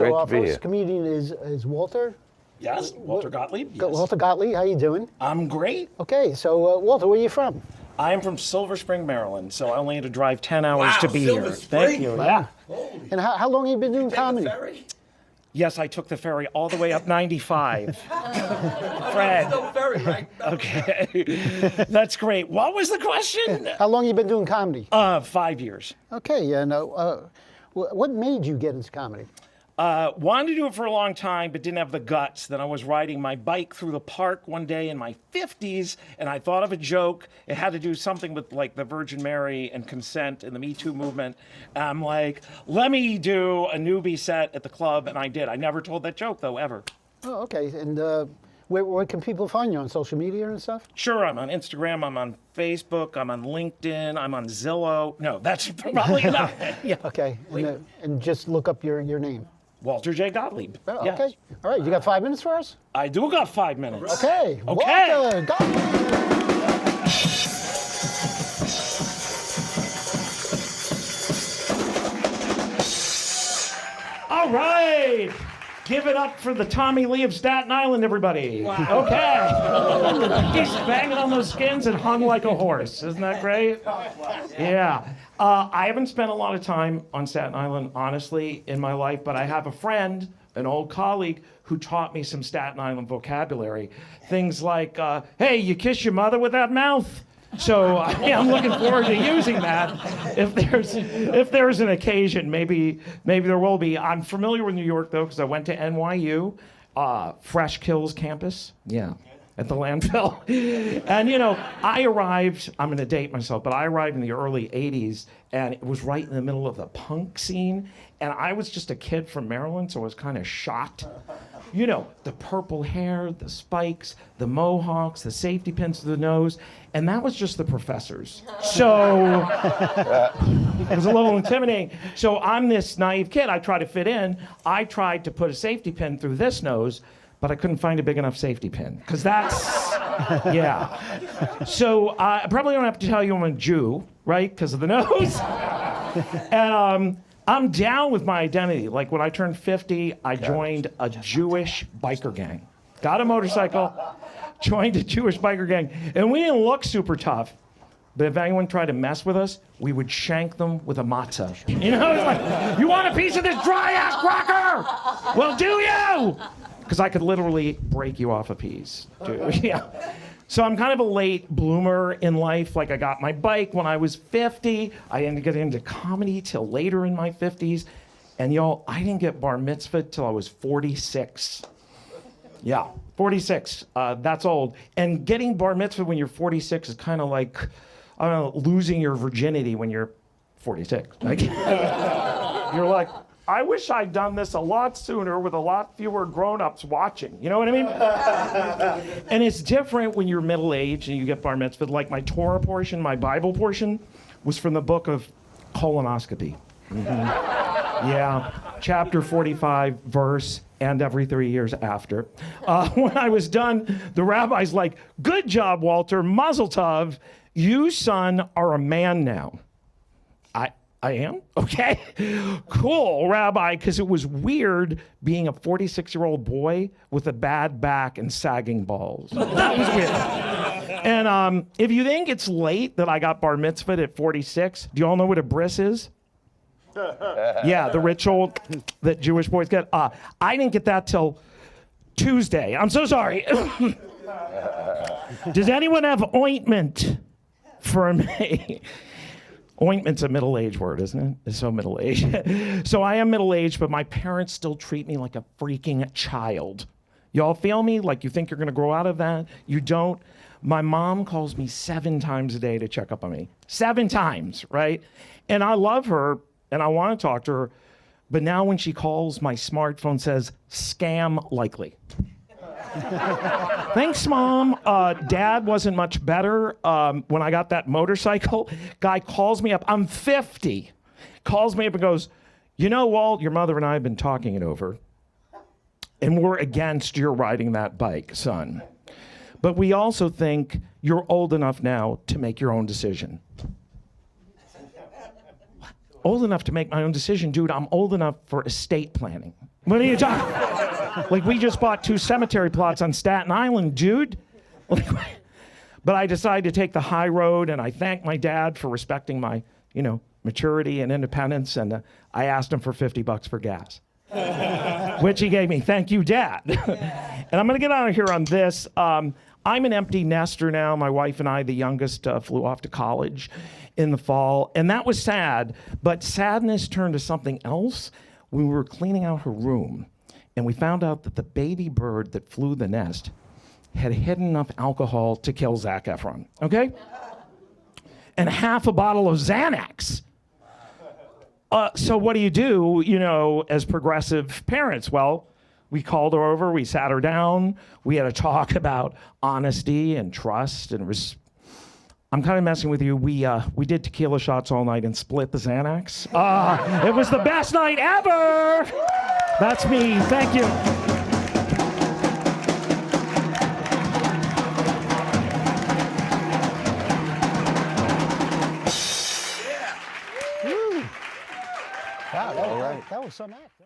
So our to be first here. comedian is Walter. Yes, Walter Gottlieb. Yes. Walter Gottlieb, how you doing? I'm great. Okay, so Walter, where are you from? I am from Silver Spring, Maryland, so I only had to drive 10 hours to be Silver here. Spring? Thank you. Wow. Yeah. And how long have you been doing comedy? Ferry? Yes, I took the ferry all the way up 95. Fred. No ferry, right? Okay. That's great. What was the question? How long have you been doing comedy? 5 years. Okay, what made you get into comedy? Wanted to do it for a long time, but didn't have the guts. Then I was riding my bike through the park one day in my 50s, and I thought of a joke. It had to do something with like the Virgin Mary and consent and the Me Too movement. And I'm like, let me do a newbie set at the club, and I did. I never told that joke though, ever. Oh, okay. And where can people find you, on social media and stuff? Sure, I'm on Instagram, I'm on Facebook, I'm on LinkedIn, I'm on Zillow. No, that's probably enough. Yeah. Okay, and just look up your name. Walter J. Gottlieb. Oh, Yes. okay. All right, you got 5 minutes for us? I do got 5 minutes. Okay. Okay. Walter Gottlieb. All right. Give it up for the Tommy Lee of Staten Island, everybody. Wow. Okay. He's banging on those skins and hung like a horse. Isn't that great? Yeah. I haven't spent a lot of time on Staten Island, honestly, in my life, but I have a friend, an old colleague, who taught me some Staten Island vocabulary. Things like, hey, you kiss your mother with that mouth? So I'm looking forward to using that. If there's an occasion, maybe there will be. I'm familiar with New York though, because I went to NYU, Fresh Kills campus. Yeah, at the landfill. And I arrived. I'm going to date myself, but I arrived in the early '80s, and it was right in the middle of the punk scene. And I was just a kid from Maryland, so I was kind of shocked. The purple hair, the spikes, the mohawks, the safety pins to the nose, and that was just the professors. So it was a little intimidating. So I'm this naive kid. I try to fit in. I tried to put a safety pin through this nose, but I couldn't find a big enough safety pin, because that's, yeah. So I probably don't have to tell you I'm a Jew, right, because of the nose. And I'm down with my identity. Like when I turned 50, I joined a Jewish biker gang. Got a motorcycle, joined a Jewish biker gang. And we didn't look super tough, but if anyone tried to mess with us, we would shank them with a matzah. It's like, you want a piece of this dry ass cracker? Well, do you? Because I could literally break you off a piece. Yeah. So I'm kind of a late bloomer in life. Like I got my bike when I was 50. I didn't get into comedy till later in my 50s. And y'all, I didn't get bar mitzvah till I was 46. Yeah, 46. That's old. And getting bar mitzvah when you're 46 is kind of like, I don't know, losing your virginity when you're 46. Like, you're like, I wish I'd done this a lot sooner with a lot fewer grown-ups watching. You know what I mean? And it's different when you're middle-aged and you get bar mitzvah. Like my Torah portion, my Bible portion, was from the book of colonoscopy. Mm-hmm. Yeah, chapter 45, verse, and every 3 years after. When I was done, the rabbi's like, good job, Walter, mazel tov. You, son, are a man now. I am? Okay. Cool, Rabbi, because it was weird being a 46-year-old boy with a bad back and sagging balls. That was weird. And if you think it's late that I got bar mitzvahed at 46, do you all know what a bris is? Yeah, the ritual that Jewish boys get. I didn't get that till Tuesday. I'm so sorry. Does anyone have ointment for me? Ointment's a middle-aged word, isn't it? It's so middle-aged. So I am middle-aged, but my parents still treat me like a freaking child. Y'all feel me? Like you think you're gonna grow out of that? You don't. My mom calls me 7 times a day to check up on me. 7 times, right? And I love her, and I wanna talk to her, but now when she calls, my smartphone says, scam likely. Thanks, Mom. Dad wasn't much better when I got that motorcycle. Guy calls me up. I'm 50. Calls me up and goes, Walt, your mother and I have been talking it over, and we're against your riding that bike, son. But we also think you're old enough now to make your own decision. Old enough to make my own decision? Dude, I'm old enough for estate planning. What are you talking? Like, we just bought 2 cemetery plots on Staten Island, dude. But I decided to take the high road, and I thank my dad for respecting my, maturity and independence, and I asked him for $50 for gas, which he gave me. Thank you, Dad. And I'm going to get out of here on this. I'm an empty nester now. My wife and I, the youngest, flew off to college in the fall, and that was sad, but sadness turned to something else when we were cleaning out her room, and we found out that the baby bird that flew the nest had hidden enough alcohol to kill Zac Efron, okay? And half a bottle of Xanax. So what do, as progressive parents? Well, we called her over, we sat her down, we had a talk about honesty and trust, and I'm kind of messing with you. We did tequila shots all night and split the Xanax. It was the best night ever! That's me, thank you. Wow, that was some act.